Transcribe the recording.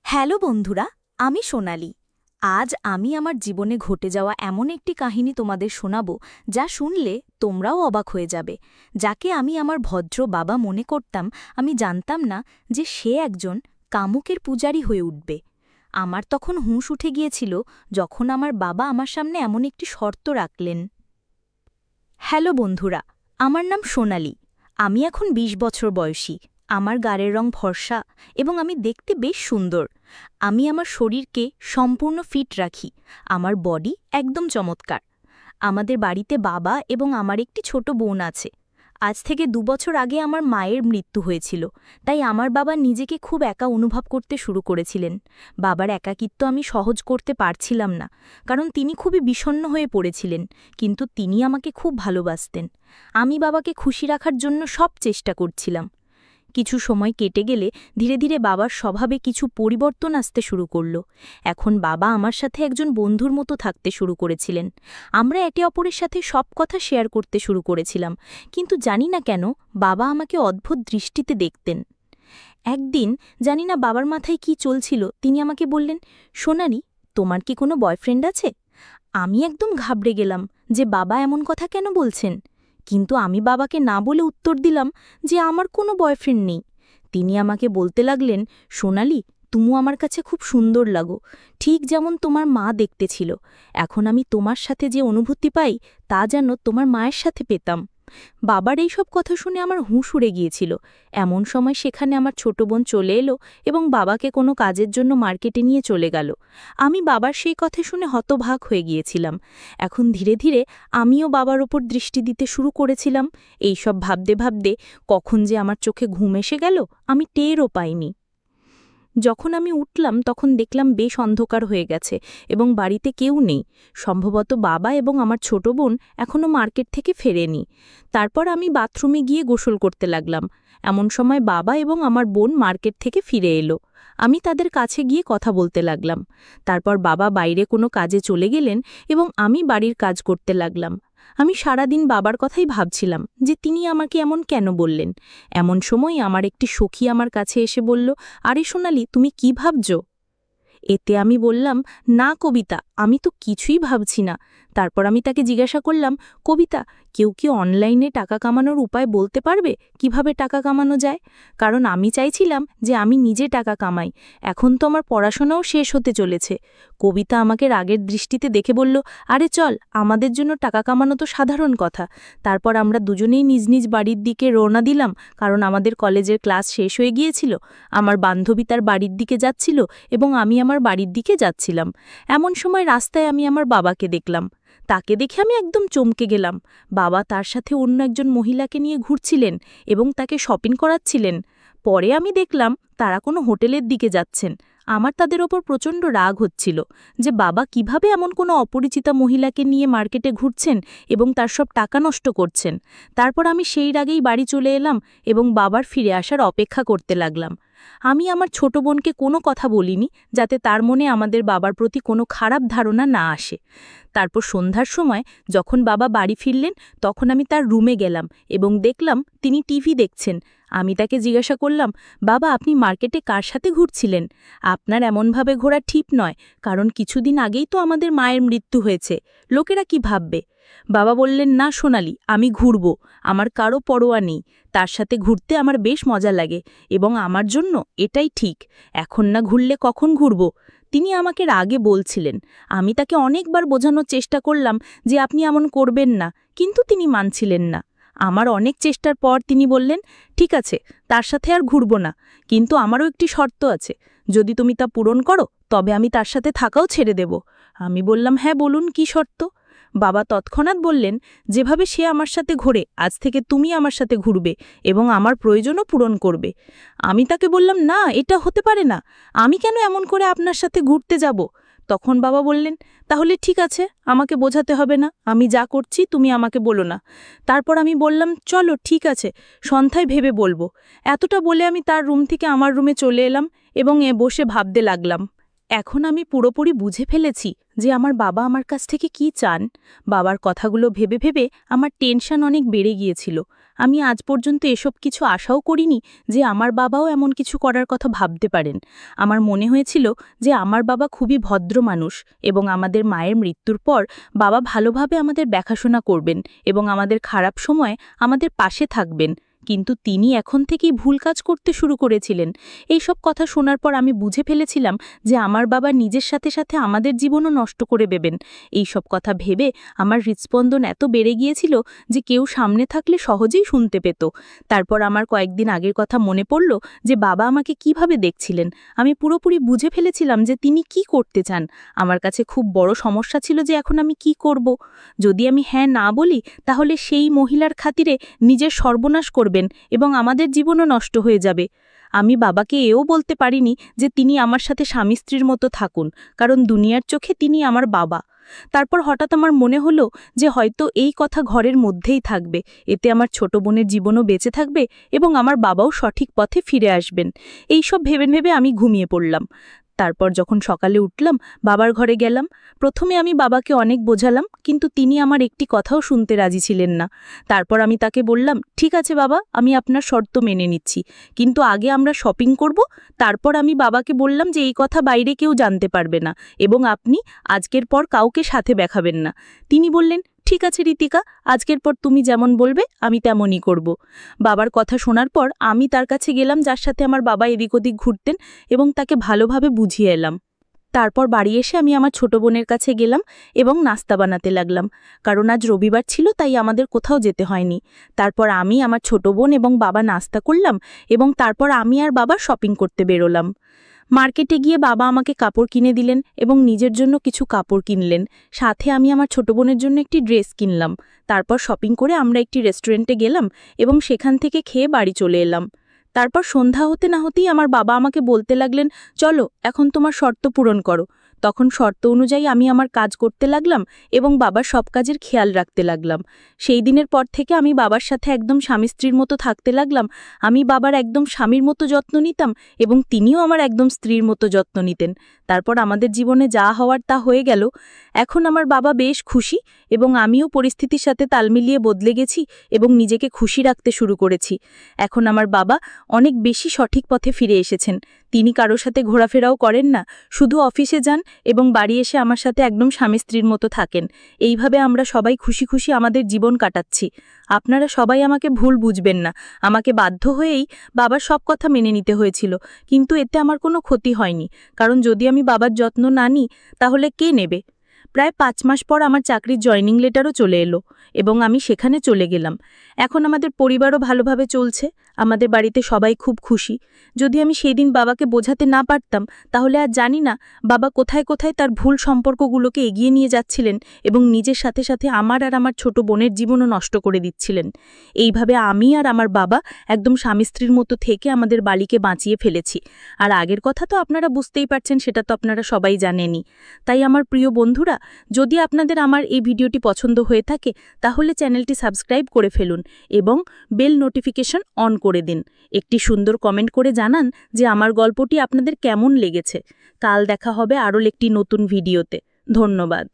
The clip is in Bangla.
হ্যালো বন্ধুরা, আমি সোনালি। আজ আমি আমার জীবনে ঘটে যাওয়া এমন একটি কাহিনী তোমাদের শোনাবো যা শুনলে তোমরাও অবাক হয়ে যাবে। যাকে আমি আমার ভদ্র বাবা মনে করতাম, আমি জানতাম না যে সে একজন কামুকের পূজারী হয়ে উঠবে। আমার তখন হুঁশ উঠে গিয়েছিল যখন আমার বাবা আমার সামনে এমন একটি শর্ত রাখলেন। হ্যালো বন্ধুরা, আমার নাম সোনালি। আমি এখন ২০ বছর বয়সী। আমার গায়ের রং ফর্সা এবং আমি দেখতে বেশ সুন্দর। আমি আমার শরীরকে সম্পূর্ণ ফিট রাখি। আমার বডি একদম চমৎকার। আমাদের বাড়িতে বাবা এবং আমার একটি ছোট বোন আছে। আজ থেকে ২ বছর আগে আমার মায়ের মৃত্যু হয়েছিল, তাই আমার বাবা নিজেকে খুব একা অনুভব করতে শুরু করেছিলেন। বাবার একাকিত্ব আমি সহজ করতে পারছিলাম না, কারণ তিনি খুবই বিষণ্ণ হয়ে পড়েছিলেন, কিন্তু তিনি আমাকে খুব ভালোবাসতেন। আমি বাবাকে খুশি রাখার জন্য সব চেষ্টা করছিলাম। কিছু সময় কেটে গেলে ধীরে ধীরে বাবার স্বভাবে কিছু পরিবর্তন আসতে শুরু করল। এখন বাবা আমার সাথে একজন বন্ধুর মতো থাকতে শুরু করেছিলেন। আমরা একে অপরের সাথে সব কথা শেয়ার করতে শুরু করেছিলাম, কিন্তু জানি না কেন বাবা আমাকে অদ্ভুত দৃষ্টিতে দেখতেন। একদিন জানি না বাবার মাথায় কি চলছিল, তিনি আমাকে বললেন, সোনালি, তোমার কি কোনো বয়ফ্রেন্ড আছে? আমি একদম ঘাবড়ে গেলাম যে বাবা এমন কথা কেন বলছেন, কিন্তু আমি বাবাকে না বলে উত্তর দিলাম যে আমার কোনো বয়ফ্রেন্ড নেই। তিনি আমাকে বলতে লাগলেন, সোনালি, তুমিও আমার কাছে খুব সুন্দর লাগো, ঠিক যেমন তোমার মা দেখতে ছিল। এখন আমি তোমার সাথে যে অনুভূতি পাই তা যেন তোমার মায়ের সাথে পেতাম। বাবার এইসব কথা শুনে আমার হুঁশ উড়ে গিয়েছিল। এমন সময় সেখানে আমার ছোট বোন চলে এলো এবং বাবাকে কোনো কাজের জন্য মার্কেটে নিয়ে চলে গেল। আমি বাবার সেই কথা শুনে হতবাক হয়ে গিয়েছিলাম। এখন ধীরে ধীরে আমিও বাবার ওপর দৃষ্টি দিতে শুরু করেছিলাম। এইসব ভাবতে ভাবতে কখন যে আমার চোখে ঘুম এসে গেল আমি টেরও পাইনি। যখন আমি উঠলাম তখন দেখলাম বেশ অন্ধকার হয়ে গেছে এবং বাড়িতে কেউ নেই। সম্ভবত বাবা এবং আমার ছোট বোন এখনও মার্কেট থেকে ফেরেনি। তারপর আমি বাথরুমে গিয়ে গোসল করতে লাগলাম। এমন সময় বাবা এবং আমার বোন মার্কেট থেকে ফিরে এলো। আমি তাদের কাছে গিয়ে কথা বলতে লাগলাম। তারপর বাবা বাইরে কোনো কাজে চলে গেলেন এবং আমি বাড়ির কাজ করতে লাগলাম। আমি সারাদিন বাবার কথাই ভাবছিলাম যে তিনি আমাকে এমন কেন বললেন। এমন সময় আমার একটি সখী আমার কাছে এসে বলল, আরে সোনালি, তুমি কি ভাবছ? এতে আমি বললাম, না কবিতা, আমি তো কিছুই ভাবছি না। তারপর আমি তাকে জিজ্ঞাসা করলাম, কবিতা, কেউ কি অনলাইনে টাকা কামানোর উপায় বলতে পারবে, কিভাবে টাকা কামানো যায়? কারণ আমি চাইছিলাম যে আমি নিজে টাকা কামাই। এখন তো আমার পড়াশোনাও শেষ হতে চলেছে। কবিতা আমাকে রাগের দৃষ্টিতে দেখে বলল, আরে চল, আমাদের জন্য টাকা কামানো তো সাধারণ কথা। তারপর আমরা দুজনেই নিজ নিজ বাড়ির দিকে রওনা দিলাম, কারণ আমাদের কলেজের ক্লাস শেষ হয়ে গিয়েছিল। আমার বান্ধবী তার বাড়ির দিকে যাচ্ছিল এবং আমি আমার বাড়ির দিকে যাচ্ছিলাম। এমন সময় রাস্তায় আমি আমার বাবাকে দেখলাম। তাকে দেখে আমি একদম চমকে গেলাম। বাবা তার সাথে অন্য একজন মহিলাকে নিয়ে ঘুরছিলেন এবং তাকে শপিং করাচ্ছিলেন। পরে আমি দেখলাম তারা কোনো হোটেলের দিকে যাচ্ছেন। আমার তাদের ওপর প্রচণ্ড রাগ হচ্ছিল যে বাবা কিভাবে এমন কোনো অপরিচিতা মহিলাকে নিয়ে মার্কেটে ঘুরছেন এবং তার সব টাকা নষ্ট করছেন। তারপর আমি সেই রাগেই বাড়ি চলে এলাম এবং বাবার ফিরে আসার অপেক্ষা করতে লাগলাম। আমি আমার ছোট বোনকে কোনো কথা বলিনি, যাতে তার মনে আমাদের বাবার প্রতি কোনো খারাপ ধারণা না আসে। তারপর সন্ধ্যার সময় যখন বাবা বাড়ি ফিরলেন তখন আমি তার রুমে গেলাম এবং দেখলাম তিনি টিভি দেখছেন। আমি তাকে জিজ্ঞাসা করলাম, বাবা, আপনি মার্কেটে কার সাথে ঘুরছিলেন? আপনার এমনভাবে ঘোরা ঠিক নয়, কারণ কিছুদিন আগেই তো আমাদের মায়ের মৃত্যু হয়েছে। লোকেরা কি ভাববে? বাবা বললেন, না সোনালি, আমি ঘুরব, আমার কারো পরোয়া নেই। তার সাথে ঘুরতে আমার বেশ মজা লাগে এবং আমার জন্য এটাই ঠিক। এখন না ঘুরলে কখন ঘুরব? তিনি আমাকে রাগে বলছিলেন। আমি তাকে অনেকবার বোঝানোর চেষ্টা করলাম যে আপনি এমন করবেন না, কিন্তু তিনি মানছিলেন না। আমার অনেক চেষ্টার পর তিনি বললেন, ঠিক আছে, তার সাথে আর ঘুরব না, কিন্তু আমারও একটি শর্ত আছে। যদি তুমি তা পূরণ করো তবে আমি তার সাথে থাকাও ছেড়ে দেব। আমি বললাম, হ্যাঁ বলুন, কি শর্ত? বাবা তৎক্ষণাৎ বললেন, যেভাবে সে আমার সাথে ঘোরে আজ থেকে তুমি আমার সাথে ঘুরবে এবং আমার প্রয়োজনও পূরণ করবে। আমি তাকে বললাম, না, এটা হতে পারে না। আমি কেন এমন করে আপনার সাথে ঘুরতে যাব? তখন বাবা বললেন, তাহলে ঠিক আছে, আমাকে বোঝাতে হবে না, আমি যা করছি তুমি আমাকে বলো না। তারপর আমি বললাম, চলো ঠিক আছে, সন্ধ্যায় ভেবে বলবো। এতটা বলে আমি তার রুম থেকে আমার রুমে চলে এলাম এবং বসে ভাবতে লাগলাম। এখন আমি পুরোপুরি বুঝে ফেলেছি যে আমার বাবা আমার কাছ থেকে কি চান। বাবার কথাগুলো ভেবে ভেবে আমার টেনশন অনেক বেড়ে গিয়েছিল। আমি আজ পর্যন্ত এসব কিছু আশাও করিনি যে আমার বাবাও এমন কিছু করার কথা ভাবতে পারেন। আমার মনে হয়েছিল যে আমার বাবা খুবই ভদ্র মানুষ এবং আমাদের মায়ের মৃত্যুর পর বাবা ভালোভাবে আমাদের দেখাশোনা করবেন এবং আমাদের খারাপ সময় আমাদের পাশে থাকবেন। কিন্তু তিনি এখন থেকেই ভুল কাজ করতে শুরু করেছিলেন। এই সব কথা শোনার পর আমি বুঝে ফেলেছিলাম যে আমার বাবা নিজের সাথে সাথে আমাদের জীবনও নষ্ট করে দেবেন। এই সব কথা ভেবে আমার হৃৎস্পন্দন এত বেড়ে গিয়েছিল যে কেউ সামনে থাকলে সহজেই শুনতে পেত। তারপর আমার কয়েকদিন আগের কথা মনে পড়ল যে বাবা আমাকে কিভাবে দেখছিলেন। আমি পুরোপুরি বুঝে ফেলেছিলাম যে তিনি কি করতে চান। আমার কাছে খুব বড় সমস্যা ছিল যে এখন আমি কি করব। যদি আমি হ্যাঁ না বলি তাহলে সেই মহিলার খাতিরে নিজের সর্বনাশ করবেন এবং আমাদের জীবনও নষ্ট হয়ে যাবে। আমি বাবাকে এও বলতে পারিনি যে তিনি আমার সাথে স্বামী স্ত্রীর মতো থাকুন, কারণ দুনিয়ার চোখে তিনি আমার বাবা। তারপর হঠাৎ আমার মনে হলো যে হয়তো এই কথা ঘরের মধ্যেই থাকবে, এতে আমার ছোট বোনের জীবনও বেঁচে থাকবে এবং আমার বাবাও সঠিক পথে ফিরে আসবেন। এই সব ভেবে ভেবে আমি ঘুমিয়ে পড়লাম। তারপর যখন সকালে উঠলাম, বাবার ঘরে গেলাম। প্রথমে আমি বাবাকে অনেক বোঝালাম, কিন্তু তিনি আমার একটি কথাও শুনতে রাজি ছিলেন না। তারপর আমি তাকে বললাম, ঠিক আছে বাবা, আমি আপনার শর্ত মেনে নিচ্ছি, কিন্তু আগে আমরা শপিং করব। তারপর আমি বাবাকে বললাম যে এই কথা বাইরে কেউ জানতে পারবে না এবং আপনি আজকের পর কাউকে সাথে দেখাবেন না। তিনি বললেন, ঠিক আছে ঋতিকা, আজকের পর তুমি যেমন বলবে আমি তেমনই করব। বাবার কথা শোনার পর আমি তার কাছে গেলাম যার সাথে আমার বাবা এদিক ওদিক ঘুরতেন এবং তাকে ভালোভাবে বুঝিয়ে এলাম। তারপর বাড়ি এসে আমি আমার ছোট বোনের কাছে গেলাম এবং নাস্তা বানাতে লাগলাম, কারণ আজ রবিবার ছিল, তাই আমাদের কোথাও যেতে হয়নি। তারপর আমি, আমার ছোট বোন এবং বাবা নাস্তা করলাম এবং তারপর আমি আর বাবা শপিং করতে বেরোলাম। মার্কেটে গিয়ে বাবা আমাকে কাপড় কিনে দিলেন এবং নিজের জন্য কিছু কাপড় কিনলেন। সাথে আমি আমার ছোট বোনের জন্য একটি ড্রেস কিনলাম। তারপর শপিং করে আমরা একটি রেস্টুরেন্টে গেলাম এবং সেখান থেকে খেয়ে বাড়ি চলে এলাম। তারপর সন্ধ্যা হতে না হতেই আমার বাবা আমাকে বলতে লাগলেন, চলো এখন তোমার শর্ত পূরণ করো। তখন শর্ত অনুযায়ী আমি আমার কাজ করতে লাগলাম এবং বাবার সব কাজের খেয়াল রাখতে লাগলাম। সেই দিনের পর থেকে আমি বাবার সাথে একদম স্বামী স্ত্রীর মতো থাকতে লাগলাম। আমি বাবার একদম স্বামীর মতো যত্ন নিতাম এবং তিনিও আমার একদম স্ত্রীর মতো যত্ন নিতেন। তারপর আমাদের জীবনে যা হওয়ার তা হয়ে গেল। এখন আমার বাবা বেশ খুশি এবং আমিও পরিস্থিতির সাথে তাল মিলিয়ে বদলে গেছি এবং নিজেকে খুশি রাখতে শুরু করেছি। এখন আমার বাবা অনেক বেশি সঠিক পথে ফিরে এসেছেন। তিনি কারোর সাথে ঘোরাফেরাও করেন না, শুধু অফিসে যান এবং বাড়ি এসে আমার সাথে একদম স্বামী স্ত্রীর মতো থাকেন। এইভাবে আমরা সবাই খুশি খুশি আমাদের জীবন কাটাচ্ছি। আপনারা সবাই আমাকে ভুল বুঝবেন না। আমাকে বাধ্য হয়েই বাবার সব কথা মেনে নিতে হয়েছিল, কিন্তু এতে আমার কোনো ক্ষতি হয়নি, কারণ যদি আমি বাবার যত্ন না নিই তাহলে কে নেবে? প্রায় 5 মাস পর আমার চাকরির জয়নিং লেটারও চলে এলো এবং আমি সেখানে চলে গেলাম। এখন আমাদের পরিবারও ভালোভাবে চলছে, আমাদের বাড়িতে সবাই খুব খুশি। যদি আমি সেই দিন বাবাকে বোঝাতে না পারতাম তাহলে আর জানি না বাবা কোথায় কোথায় তার ভুল সম্পর্কগুলোকে এগিয়ে নিয়ে যাচ্ছিলেন এবং নিজের সাথে সাথে আমার আর আমার ছোট বোনের জীবনও নষ্ট করে দিচ্ছিলেন। এইভাবে আমি আর আমার বাবা একদম স্বামী স্ত্রীর মতো থেকে আমাদের বাড়িকে বাঁচিয়ে ফেলেছি। আর আগের কথা তো আপনারা বুঝতেই পারছেন, সেটা তো আপনারা সবাই জানেনই। তাই আমার প্রিয় বন্ধুরা, যদি আপনাদের আমার এই ভিডিওটি পছন্দ হয়ে থাকে তাহলে চ্যানেলটি সাবস্ক্রাইব করে ফেলুন এবং বেল নোটিফিকেশন অন করে দিন। একটি সুন্দর কমেন্ট করে জানান যে আমার গল্পটি আপনাদের কেমন লেগেছে। কাল দেখা হবে আরও একটি নতুন ভিডিওতে। ধন্যবাদ।